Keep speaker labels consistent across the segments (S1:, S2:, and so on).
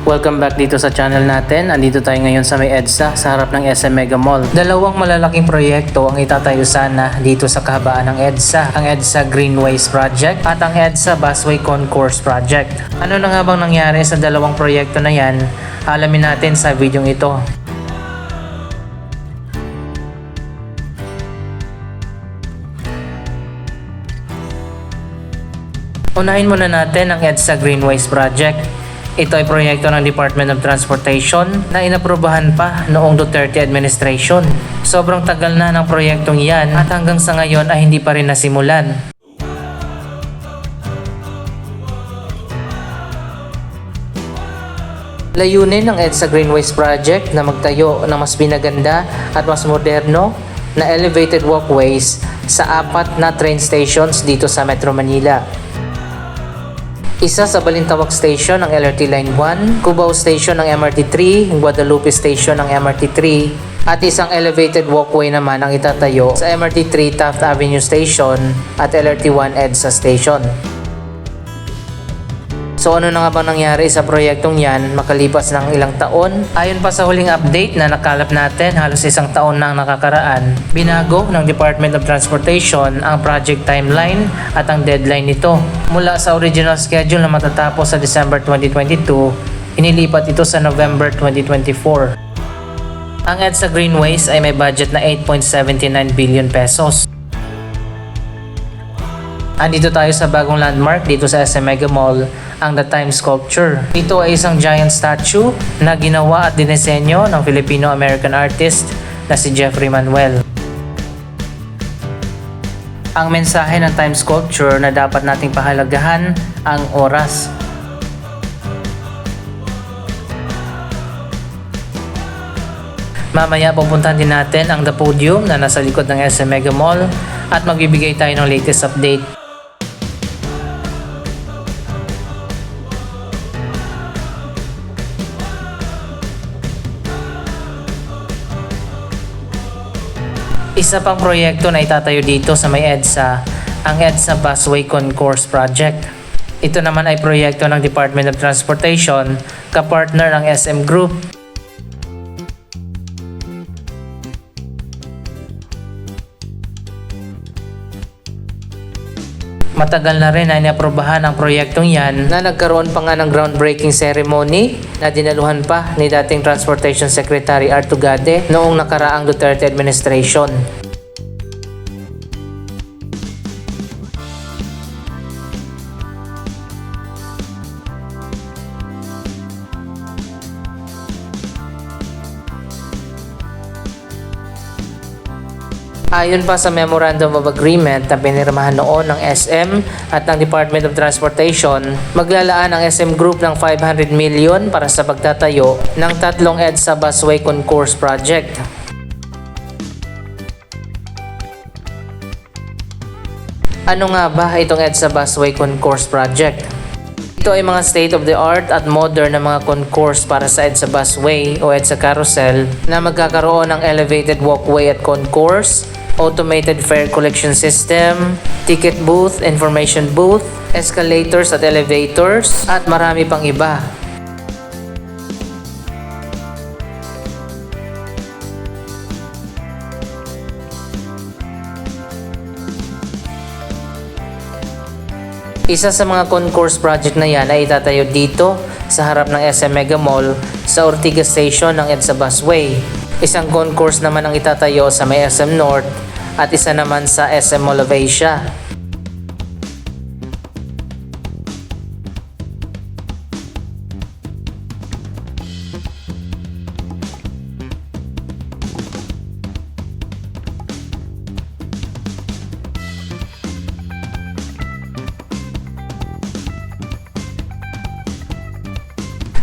S1: Welcome back dito sa channel natin. Andito tayo ngayon sa may EDSA sa harap ng SM Mega Mall. Dalawang malalaking proyekto ang itatayo sana dito sa kahabaan ng EDSA. Ang EDSA Greenways Project at ang EDSA Busway Concourse Project. Ano na nga bang nangyari sa dalawang proyekto na yan? Alamin natin sa video ito. Unahin muna natin ang EDSA Greenways Project. Ito ay proyekto ng Department of Transportation na inaprubahan pa noong Duterte administration. Sobrang tagal na ng proyektong yan at hanggang sa ngayon ay hindi pa rin nasimulan. Layunin ng EDSA Greenways Project na magtayo ng mas pinaganda at mas moderno na elevated walkways sa 4 na train stations dito sa Metro Manila. Isa sa Balintawak Station ng LRT Line 1, Cubao Station ng MRT 3, Guadalupe Station ng MRT 3, at isang elevated walkway naman ang itatayo sa MRT 3 Taft Avenue Station at LRT 1 EDSA Station. So ano na nga bang nangyari sa proyektong yan makalipas ng ilang taon? Ayon pa sa huling update na nakalap natin, halos isang taon na nakakaraan, binago ng Department of Transportation ang project timeline at ang deadline nito. Mula sa original schedule na matatapos sa December 2022, inilipat ito sa November 2024. Ang EDSA Greenways ay may budget na 8.79 billion pesos. Andito tayo sa bagong landmark dito sa SM Mega Mall, ang The Time Sculpture. Ito ay isang giant statue na ginawa at dinesenyo ng Filipino-American artist na si Jeffrey Manuel. Ang mensahe ng Time Sculpture na dapat nating pahalagahan ang oras. Mamaya pupuntahan din natin ang The Podium na nasa likod ng SM Mega Mall at magbibigay tayo ng latest update. Isa pang proyekto na itatayo dito sa may EDSA, ang EDSA Busway Concourse Project. Ito naman ay proyekto ng Department of Transportation, kapartner ng SM Group. Matagal na rin na inaprobahan ang proyektong yan na nagkaroon pa nga ng groundbreaking ceremony na dinaluhan pa ni dating Transportation Secretary Artu Gade noong nakaraang Duterte administration. Ayon pa sa Memorandum of Agreement na pinirmahan noon ng SM at ng Department of Transportation, maglalaan ang SM Group ng 500 million para sa pagtatayo ng 3 EDSA Busway Concourse Project. Ano nga ba itong EDSA Busway Concourse Project? Ito ay mga state-of-the-art at modern na mga concourse para sa EDSA Busway o EDSA Carousel na magkakaroon ng elevated walkway at concourse, automated fare collection system, ticket booth, information booth, escalators at elevators, at marami pang iba. Isa sa mga concourse project na yan ay itatayo dito sa harap ng SM Mega Mall sa Ortigas Station ng EDSA Busway. Isang concourse naman ang itatayo sa may SM North at isa naman sa SM Mall of Asia.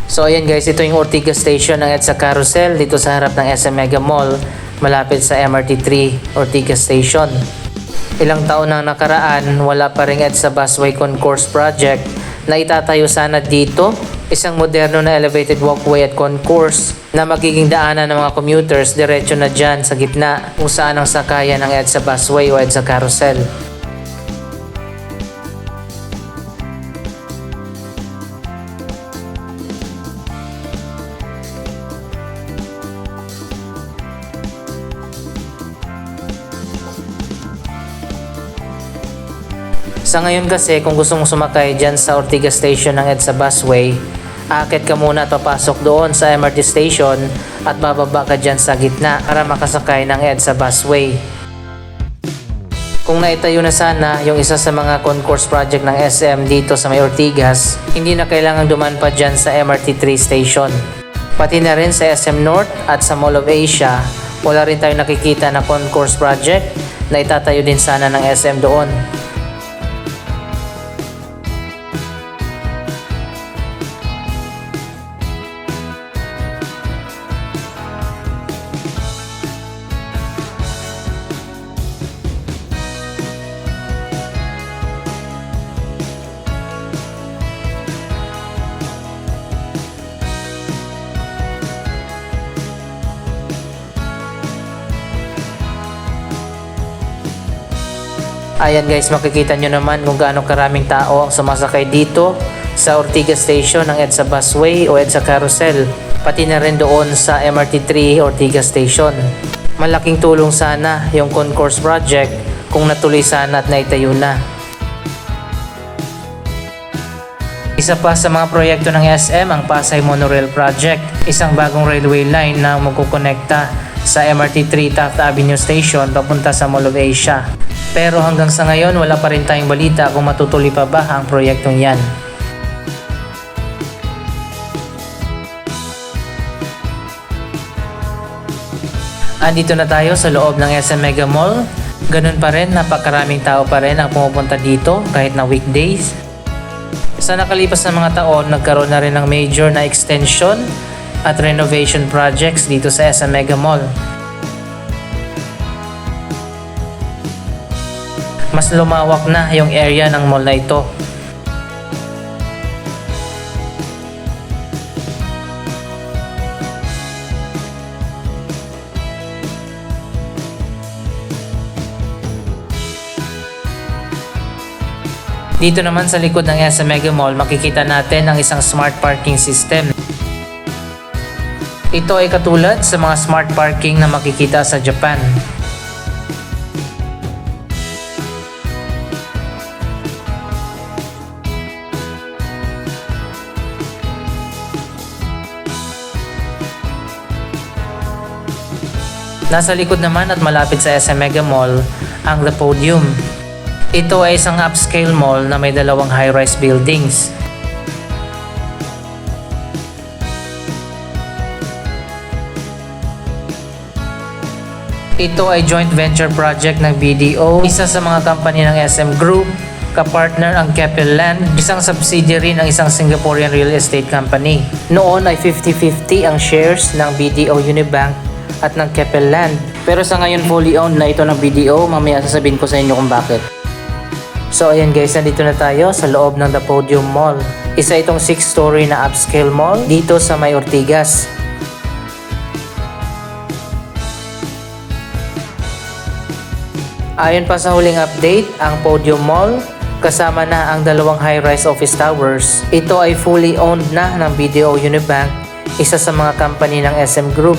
S1: So ayan guys, ito yung Ortigas Station ng EDSA Carousel dito sa harap ng SM Mega Mall, malapit sa MRT 3 Ortigas Station. Ilang taon na nakaraan, wala pa ring EDSA Busway Concourse Project na itatayo sana dito, isang moderno na elevated walkway at concourse na magiging daanan ng mga commuters diretso na dyan sa gitna kung saan ang sakayan ng EDSA Busway o EDSA Carousel. Sa ngayon kasi, kung gusto mong sumakay dyan sa Ortigas Station ng EDSA Busway, aakit ka muna at papasok doon sa MRT Station at bababa ka dyan sa gitna para makasakay ng EDSA Busway. Kung naitayo na sana yung isa sa mga concourse project ng SM dito sa may Ortigas, hindi na kailangan duman pa dyan sa MRT 3 Station. Pati na rin sa SM North at sa Mall of Asia, wala rin tayo nakikita na concourse project na itatayo din sana ng SM doon. Ayan guys, makikita nyo naman kung gaano karaming tao ang sumasakay dito sa Ortigas Station ng EDSA Busway o EDSA Carousel, pati na rin doon sa MRT 3 Ortigas Station. Malaking tulong sana yung concourse project kung natuloy sana at naitayo na. Isa pa sa mga proyekto ng SM ang Pasay Monorail Project, isang bagong railway line na magkukonekta sa MRT 3 Taft Avenue Station papunta sa Mall of Asia. Pero hanggang sa ngayon wala pa rin tayong balita kung matutuloy pa ba ang proyektong yan. Andito na tayo sa loob ng SM Mega Mall. Ganun pa rin, napakaraming tao pa rin ang pumupunta dito kahit na weekdays. Sa nakalipas na mga taon, nagkaroon na rin ng major na extension at renovation projects dito sa SM Mega Mall. Mas lumawak na yung area ng mall na ito. Dito naman sa likod ng SM Mega Mall, makikita natin ang isang smart parking system. Ito ay katulad sa mga smart parking na makikita sa Japan. Nasa likod naman at malapit sa SM Mega Mall ang The Podium. Ito ay isang upscale mall na may dalawang high-rise buildings. Ito ay joint venture project ng BDO, isa sa mga company ng SM Group, kapartner ang Keppel Land, isang subsidiary ng isang Singaporean real estate company. Noon ay 50-50 ang shares ng BDO Unibank at ng Keppel Land. Pero sa ngayon fully owned na ito ng BDO, mamaya sasabihin ko sa inyo kung bakit. So ayan guys, nandito na tayo sa loob ng The Podium Mall. Isa itong 6-story na upscale mall dito sa may Ortigas. Ayon pa sa huling update, ang Podium Mall kasama na ang dalawang high-rise office towers. Ito ay fully owned na ng BDO Unibank, isa sa mga company ng SM Group.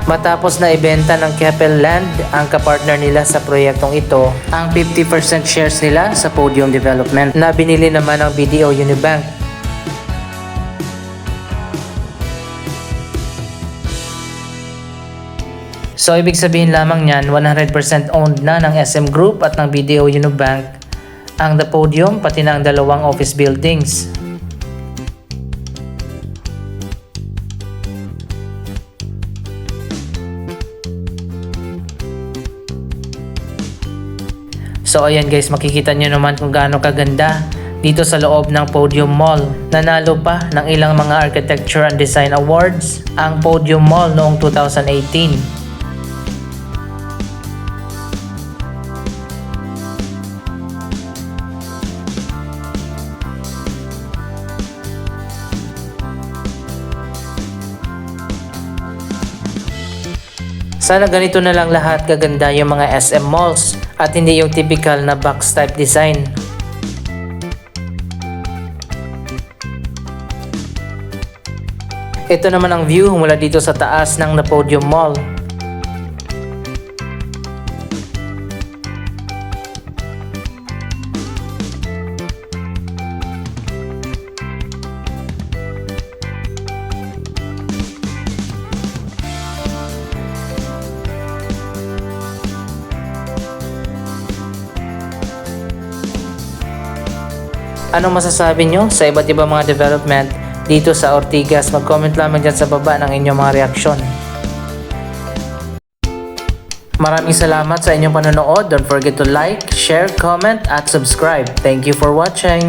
S1: Matapos na ibenta ng Keppel Land ang kapartner nila sa proyektong ito, ang 50% shares nila sa Podium Development na binili naman ng BDO Unibank. So ibig sabihin lamang niyan, 100% owned na ng SM Group at ng BDO Unibank ang The Podium pati na ang dalawang office buildings. So ayan guys, makikita nyo naman kung gaano kaganda dito sa loob ng Podium Mall. Nanalo pa ng ilang mga Architecture and Design Awards ang Podium Mall noong 2018. Sana ganito na lang lahat kaganda yung mga SM malls at hindi yung typical na box type design. Ito naman ang view mula dito sa taas ng The Podium Mall. Anong masasabi nyo sa iba't ibang mga development dito sa Ortigas? Mag-comment lamang dyan sa baba ng inyong mga reaksyon. Maraming salamat sa inyong panonood. Don't forget to like, share, comment, at subscribe. Thank you for watching.